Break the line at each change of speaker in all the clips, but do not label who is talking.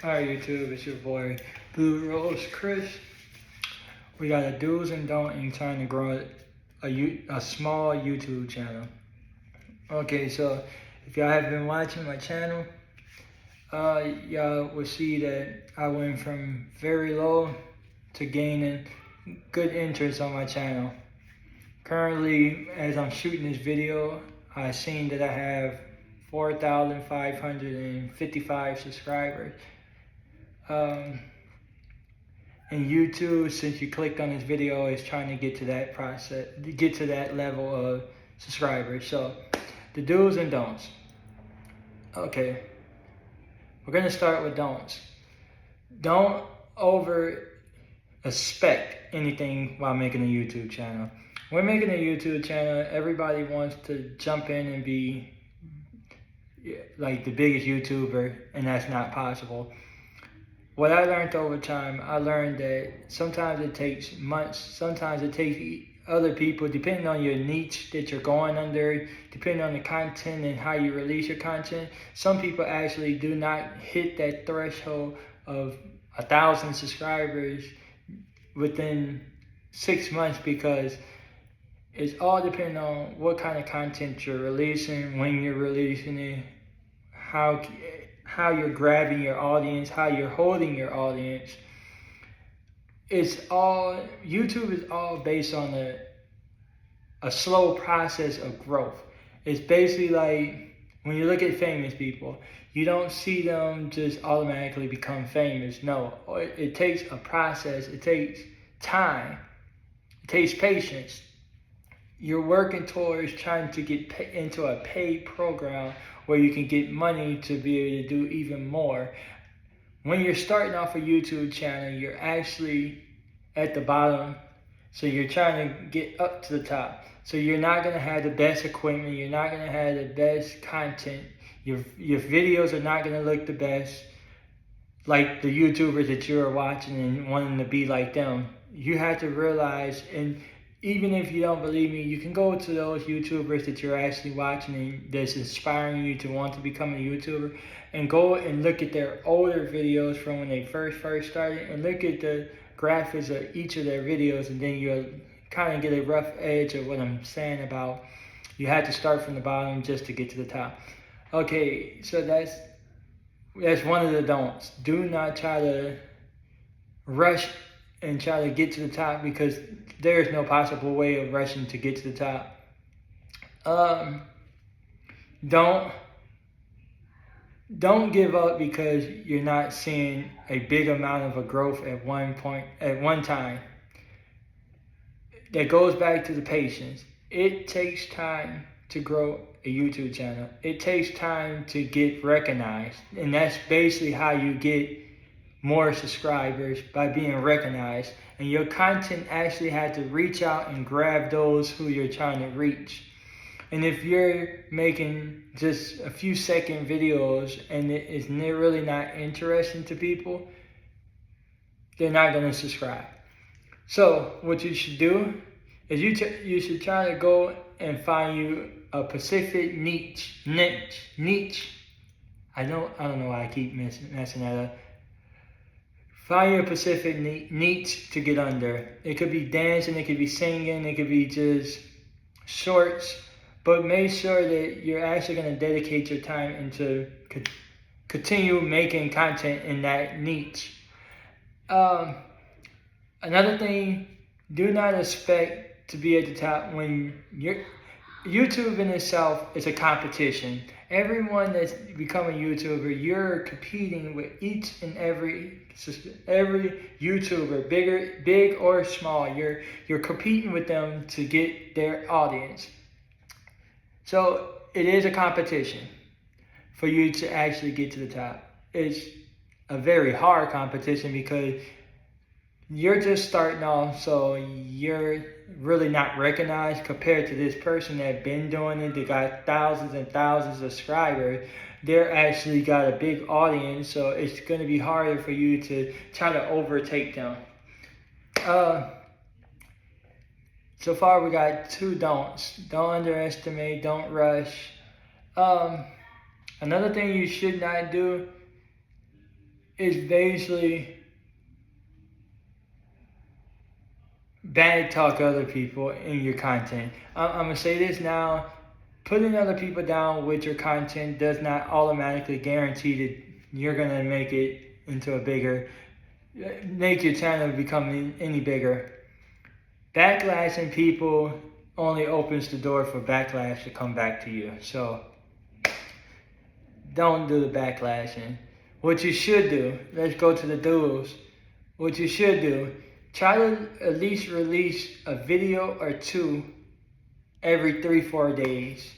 Hi YouTube, it's your boy BluRoseChris. We got a do's and don'ts in trying to grow a small YouTube channel. Okay, so if y'all have been watching my channel, y'all will see that I went from very low to gaining good interest on my channel. Currently, as I'm shooting this video, I've seen that I have 4,555 subscribers. And YouTube, since you clicked on this video, is trying to get to that level of subscribers. So the do's and don'ts. Okay, we're gonna start with don'ts. Don't over expect anything while making a YouTube channel. When making a YouTube channel, everybody wants to jump in and be like the biggest YouTuber, and that's not possible. What I learned over time, I learned that sometimes it takes months, sometimes it takes other people, depending on your niche that you're going under, depending on the content and how you release your content. Some people actually do not hit that threshold of 1,000 subscribers within 6 months, because it's all depending on what kind of content you're releasing, when you're releasing it, how you're grabbing your audience, how you're holding your audience. YouTube is all based on a slow process of growth. It's basically like when you look at famous people, you don't see them just automatically become famous. No, it takes a process, it takes time, it takes patience. You're working towards trying to get into a paid program where you can get money to be able to do even more. When you're starting off a YouTube channel, you're actually at the bottom, so you're trying to get up to the top. So you're not going to have the best equipment, you're not going to have the best content, your videos are not going to look the best like the YouTubers that you're watching and wanting to be like them. You have to realize, and even if you don't believe me, you can go to those YouTubers that you're actually watching and that's inspiring you to want to become a YouTuber, and go and look at their older videos from when they first started, and look at the graphics of each of their videos, and then you'll kind of get a rough edge of what I'm saying about you have to start from the bottom just to get to the top. Okay, so that's one of the don'ts. Do not try to rush and try to get to the top, because there is no possible way of rushing to get to the top. Don't give up because you're not seeing a big amount of a growth at one time. That goes back to the patience. It takes time to grow a YouTube channel. It takes time to get recognized, and that's basically how you get more subscribers, by being recognized. And your content actually had to reach out and grab those who you're trying to reach. And if you're making just a few second videos and it is really not interesting to people, they're not going to subscribe. So what you should do is you should try to go and find you a specific niche. I don't know why I keep messing that up. Find your specific niche to get under. It could be dancing, it could be singing, it could be just shorts, but make sure that you're actually going to dedicate your time into continue making content in that niche. Another thing, do not expect to be at the top when YouTube in itself is a competition. Everyone that's becoming a YouTuber, you're competing with each and every YouTuber, big or small. You're competing with them to get their audience. So it is a competition for you to actually get to the top. It's a very hard competition because you're just starting off, so you're really not recognized compared to this person that's been doing it. They got thousands and thousands of subscribers. They're actually got a big audience, so it's going to be harder for you to try to overtake them. So far we got 2 don'ts. Don't underestimate, don't rush. Another thing you should not do is basically bad talk other people in your content. I'm gonna say this now. Putting other people down with your content does not automatically guarantee that you're gonna make it into make your channel become any bigger. Backlashing people only opens the door for backlash to come back to you. So don't do the backlashing. What you should do, let's go to the do's. What you should do, try to at least release a video or two every 3-4 days.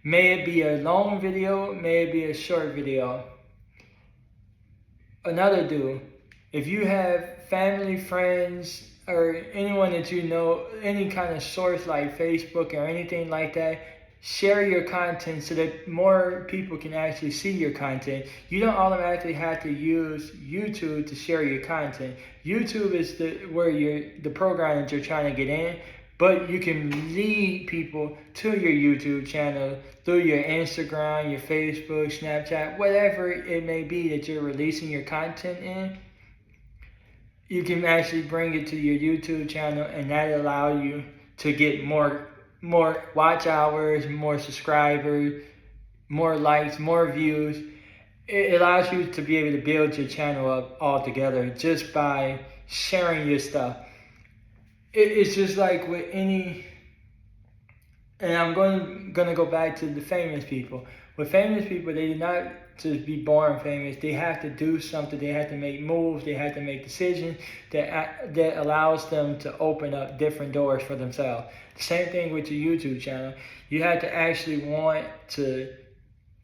May it be a long video, may it be a short video. Another do, if you have family, friends, or anyone that you know, any kind of source like Facebook or anything like that, share your content so that more people can actually see your content. You don't automatically have to use YouTube to share your content. YouTube is the program that you're trying to get in, but you can lead people to your YouTube channel through your Instagram, your Facebook, Snapchat, whatever it may be that you're releasing your content in. You can actually bring it to your YouTube channel, and that allow you to get more watch hours, more subscribers, more likes, more views. It allows you to be able to build your channel up altogether just by sharing your stuff. It's just like with any, and I'm going to go back to the famous people. With famous people, they do not just be born famous. They have to do something. They have to make moves. They have to make decisions that allows them to open up different doors for themselves. The same thing with your YouTube channel. You have to actually want to.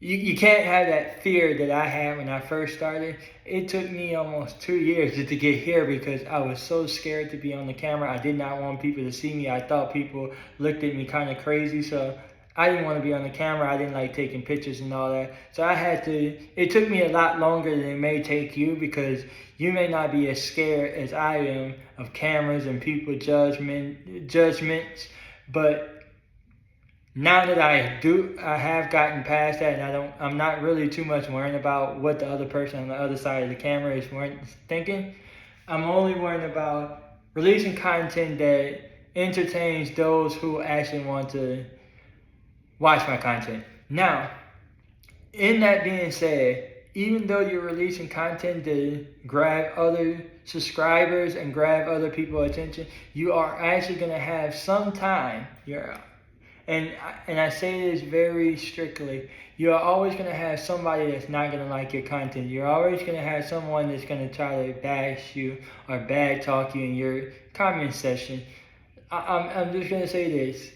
You can't have that fear that I had when I first started. It took me almost 2 years just to get here because I was so scared to be on the camera. I did not want people to see me. I thought people looked at me kind of crazy, so I didn't want to be on the camera. I didn't like taking pictures and all that. So it took me a lot longer than it may take you because you may not be as scared as I am of cameras and people judgments, but now that I have gotten past that, and I'm not really too much worrying about what the other person on the other side of the camera is thinking. I'm only worrying about releasing content that entertains those who actually want to watch my content. Now, in that being said, even though you're releasing content to grab other subscribers and grab other people's attention, you are actually going to have some time. And I say this very strictly, you're always going to have somebody that's not going to like your content. You're always going to have someone that's going to try to bash you or bad talk you in your comment section. I'm just going to say this.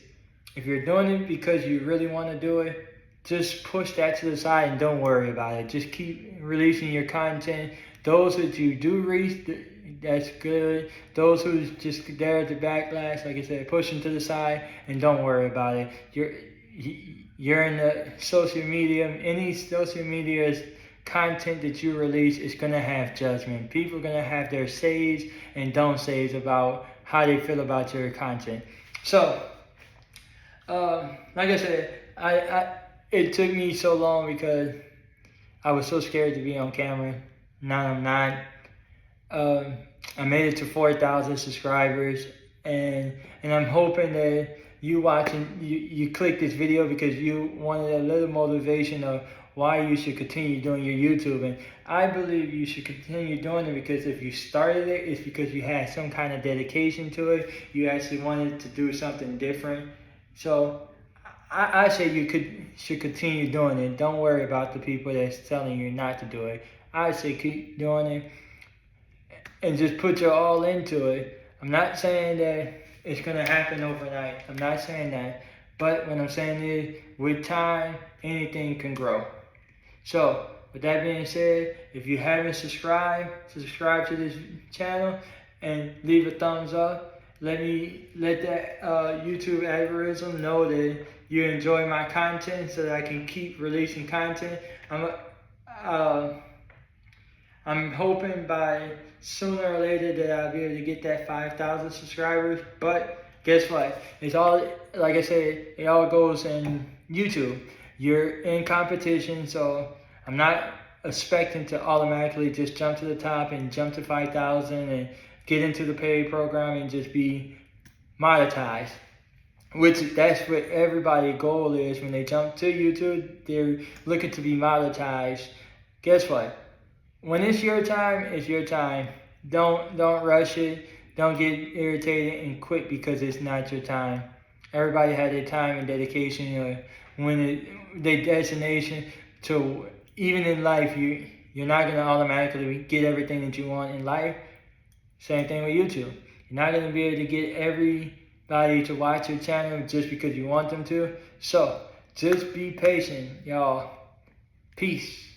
If you're doing it because you really want to do it, just push that to the side and don't worry about it. Just keep releasing your content. Those that you do reach, that's good. Those who's just there to backlash, like I said, push them to the side and don't worry about it. You're in the social media. Any social media's content that you release is going to have judgment. People are going to have their says and don't says about how they feel about your content. So, like I said, it took me so long because I was so scared to be on camera. Now I'm not. I made it to 4,000 subscribers, and I'm hoping that you click this video because you wanted a little motivation of why you should continue doing your YouTube. And I believe you should continue doing it because if you started it, it's because you had some kind of dedication to it. You actually wanted to do something different. So I say you should continue doing it. Don't worry about the people that's telling you not to do it. I say keep doing it and just put your all into it. I'm not saying that it's going to happen overnight. I'm not saying that. But what I'm saying is, with time, anything can grow. So, with that being said, if you haven't subscribe to this channel and leave a thumbs up. Let that YouTube algorithm know that you enjoy my content so that I can keep releasing content. I'm hoping by sooner or later that I'll be able to get that 5,000 subscribers. But guess what? It's all, like I said, it all goes in YouTube. You're in competition, so I'm not expecting to automatically just jump to the top and jump to 5,000 and get into the paid program and just be monetized. Which that's what everybody's goal is when they jump to YouTube. They're looking to be monetized. Guess what? When it's your time, it's your time. Don't rush it. Don't get irritated and quit because it's not your time. Everybody had their time and dedication. Their destination. To even in life, you're not gonna automatically get everything that you want in life. Same thing with YouTube. You're not gonna be able to get everybody to watch your channel just because you want them to. So just be patient, y'all. Peace.